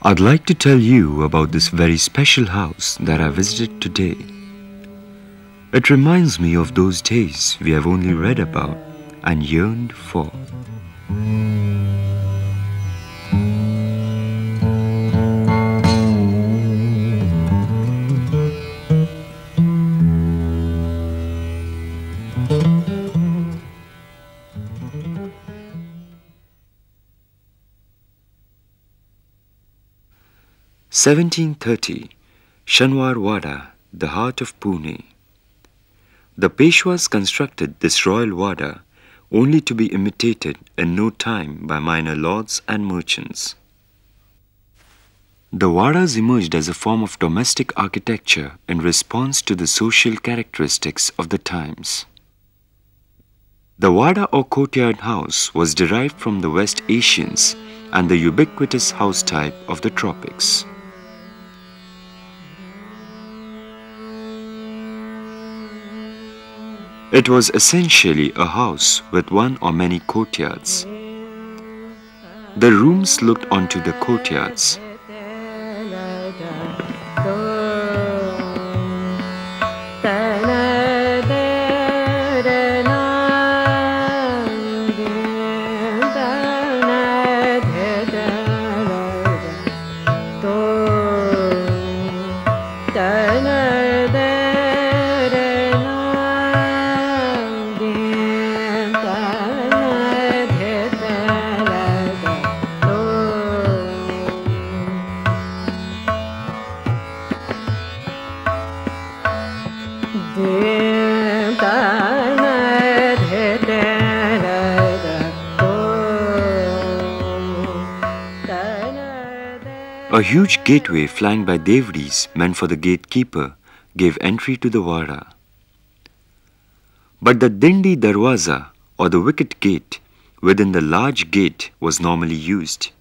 I'd like to tell you about this very special house that I visited today. It reminds me of those days we have only read about and yearned for. (1730) Shanwar Wada, the heart of Pune. The Peshwas constructed this royal Wada only to be imitated in no time by minor lords and merchants. The Wadas emerged as a form of domestic architecture in response to the social characteristics of the times. The Wada or courtyard house was derived from the West Asians and the ubiquitous house type of the tropics. It was essentially a house with one or many courtyards. The rooms looked onto the courtyards. A huge gateway flanked by devris meant for the gatekeeper gave entry to the Wada. But the Dindi Darwaza or the wicket gate within the large gate was normally used.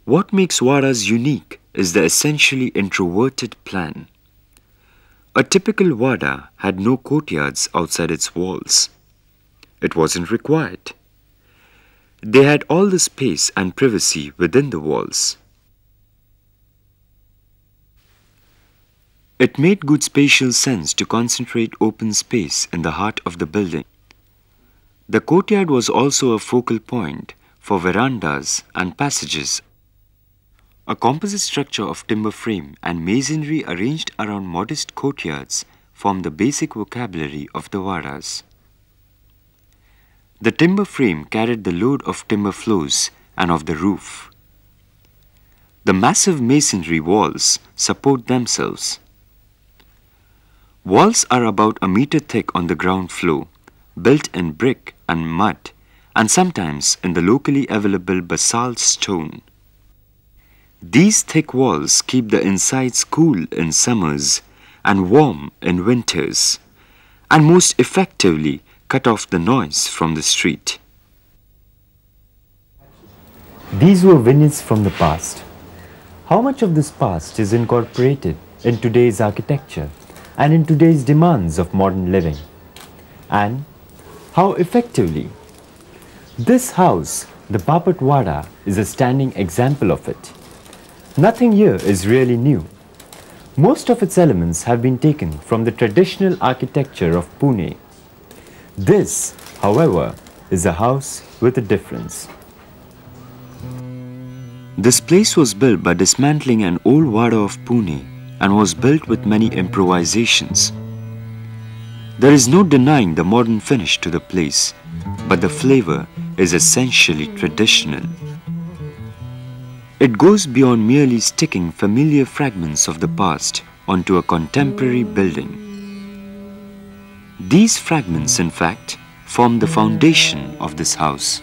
What makes Wadas unique is the essentially introverted plan. A typical Wada had no courtyards outside its walls. It wasn't required. They had all the space and privacy within the walls. It made good spatial sense to concentrate open space in the heart of the building. The courtyard was also a focal point for verandas and passages. A composite structure of timber frame and masonry arranged around modest courtyards formed the basic vocabulary of the Wadas. The timber frame carried the load of timber floors and of the roof. The massive masonry walls support themselves. Walls are about a meter thick on the ground floor, built in brick and mud, and sometimes in the locally available basalt stone. These thick walls keep the insides cool in summers and warm in winters, and most effectively cut off the noise from the street. These were vignettes from the past. How much of this past is incorporated in today's architecture and in today's demands of modern living? And how effectively? This house, the Bapat Wada, is a standing example of it. Nothing here is really new. Most of its elements have been taken from the traditional architecture of Pune. This, however, is a house with a difference. This place was built by dismantling an old Wada of Pune and was built with many improvisations. There is no denying the modern finish to the place, but the flavor is essentially traditional. It goes beyond merely sticking familiar fragments of the past onto a contemporary building. These fragments, in fact, form the foundation of this house.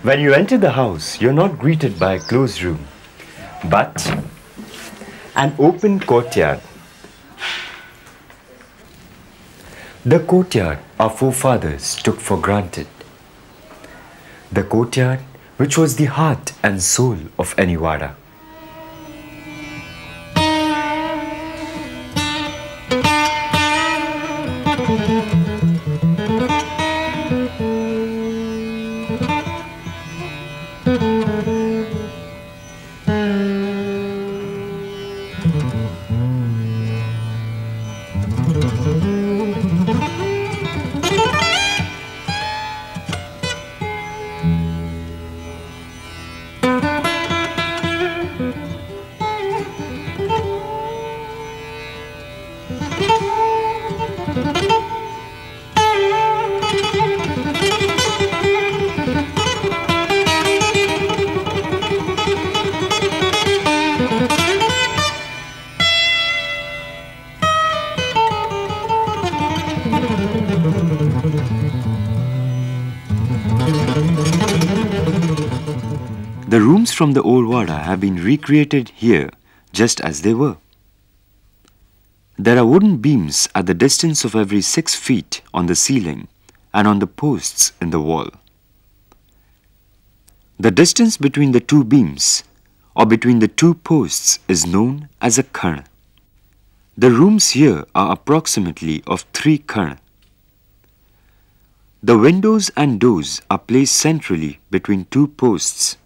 When you enter the house, you're not greeted by a closed room, but an open courtyard. The courtyard our forefathers took for granted. The courtyard which was the heart and soul of any Wada. The rooms from the old Wada have been recreated here just as they were. There are wooden beams at the distance of every 6 feet on the ceiling and on the posts in the wall. The distance between the two beams or between the two posts is known as a khan. The rooms here are approximately of 3 khan. The windows and doors are placed centrally between 2 posts.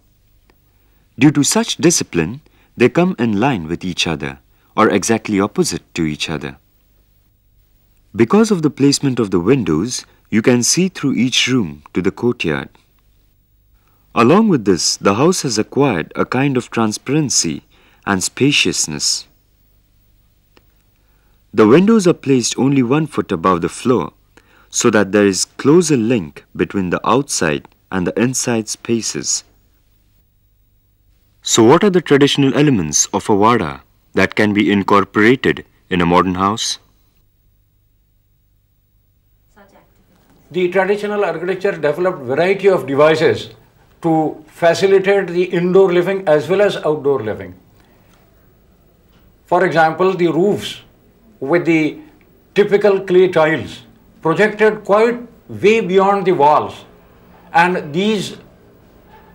Due to such discipline, they come in line with each other or exactly opposite to each other. Because of the placement of the windows, you can see through each room to the courtyard. Along with this, the house has acquired a kind of transparency and spaciousness. The windows are placed only 1 foot above the floor, so that there is closer link between the outside and the inside spaces. So what are the traditional elements of a Wada that can be incorporated in a modern house? The traditional architecture developed variety of devices to facilitate the indoor living as well as outdoor living. For example, the roofs with the typical clay tiles projected quite way beyond the walls, and these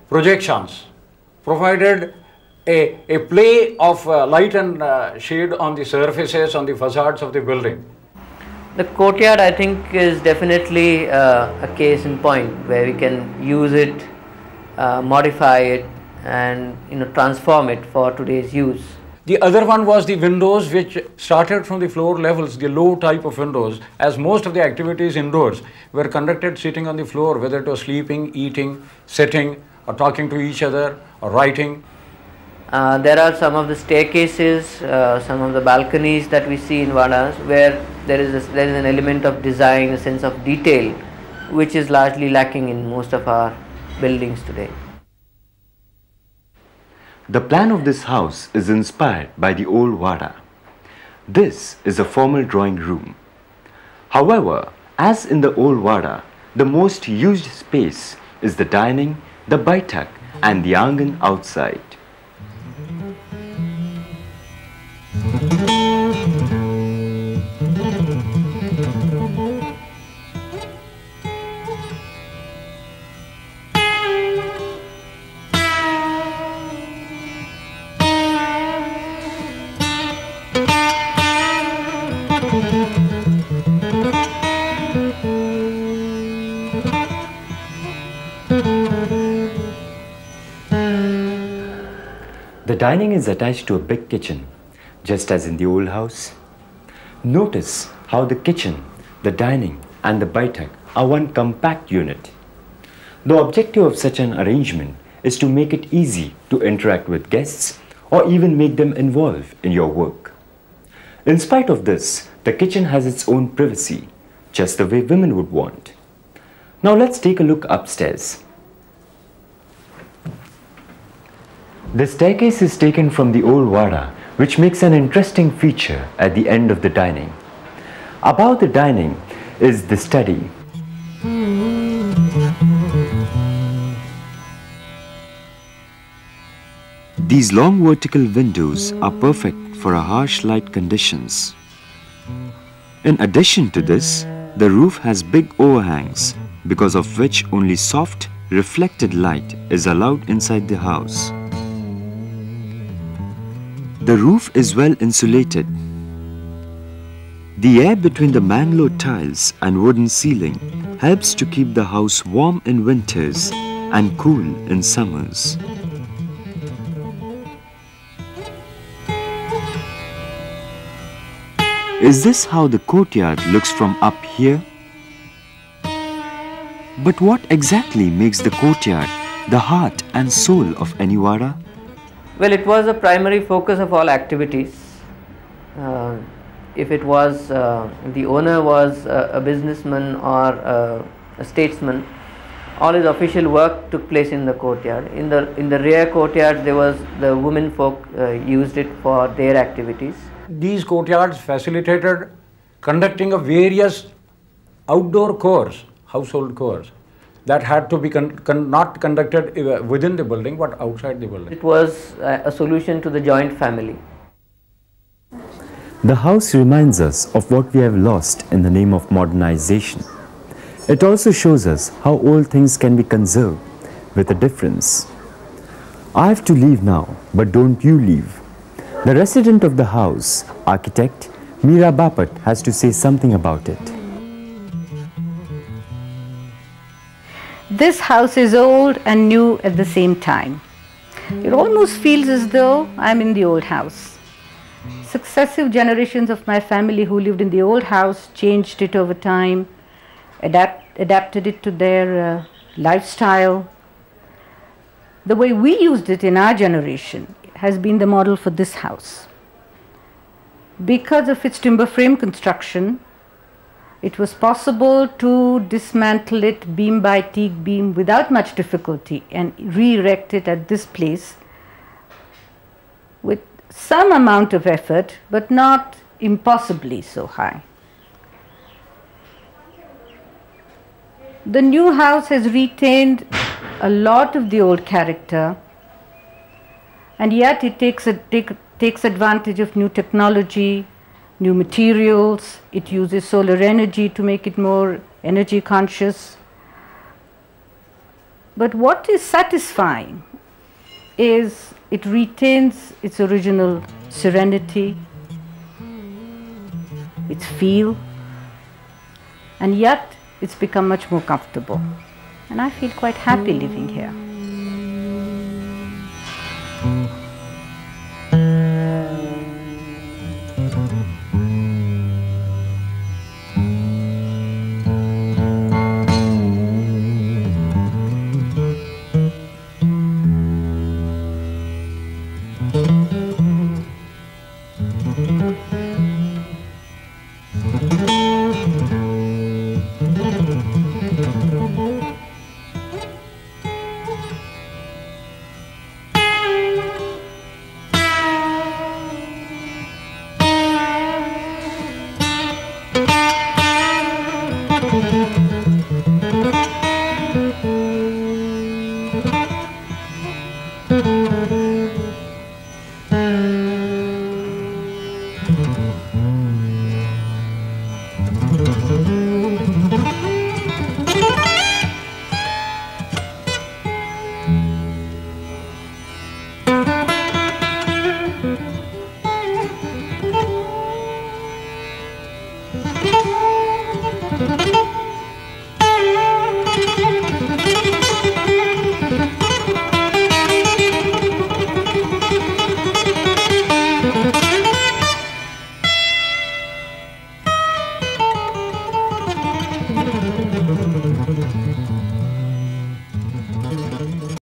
projections provided a play of light and shade on the surfaces, on the facades of the building. The courtyard, I think, is definitely a case in point where we can use it, modify it, and transform it for today's use. The other one was the windows, which started from the floor levels, the low type of windows, as most of the activities indoors were conducted sitting on the floor, whether it was sleeping, eating, sitting, or talking to each other, or writing. There are some of the staircases, some of the balconies that we see in Wadas where there is an element of design, a sense of detail, which is largely lacking in most of our buildings today. The plan of this house is inspired by the old Wada. This is a formal drawing room. However, as in the old Wada, the most used space is the dining, the baitak and the angan outside. The dining is attached to a big kitchen, just as in the old house. Notice how the kitchen, the dining and the baitak are one compact unit. The objective of such an arrangement is to make it easy to interact with guests or even make them involved in your work. In spite of this, the kitchen has its own privacy, just the way women would want. Now let's take a look upstairs. The staircase is taken from the old Wada, which makes an interesting feature at the end of the dining. Above the dining is the study. These long vertical windows are perfect for harsh light conditions. In addition to this, the roof has big overhangs, because of which only soft, reflected light is allowed inside the house. The roof is well insulated. The air between the mangrove tiles and wooden ceiling helps to keep the house warm in winters and cool in summers. Is this how the courtyard looks from up here? But what exactly makes the courtyard the heart and soul of any Wada? Well, it was the primary focus of all activities. If it was the owner was a businessman or a statesman, all his official work took place in the courtyard. In the rear courtyard, there was the women folk used it for their activities. These courtyards facilitated conducting of various outdoor chores, household chores. that had to be not conducted within the building but outside the building. It was a solution to the joint family. The house reminds us of what we have lost in the name of modernization. It also shows us how old things can be conserved with a difference. I have to leave now, but don't you leave. The resident of the house, architect Meera Bapat, has to say something about it. This house is old and new at the same time. It almost feels as though I'm in the old house. Successive generations of my family who lived in the old house changed it over time, adapted it to their lifestyle. The way we used it in our generation has been the model for this house. Because of its timber frame construction, it was possible to dismantle it beam by teak beam without much difficulty and re-erect it at this place with some amount of effort, but not impossibly so high. The new house has retained a lot of the old character, and yet it takes advantage of new technology, new materials. It uses solar energy to make it more energy conscious. But what is satisfying is it retains its original serenity, its feel, and yet it's become much more comfortable. And I feel quite happy living here.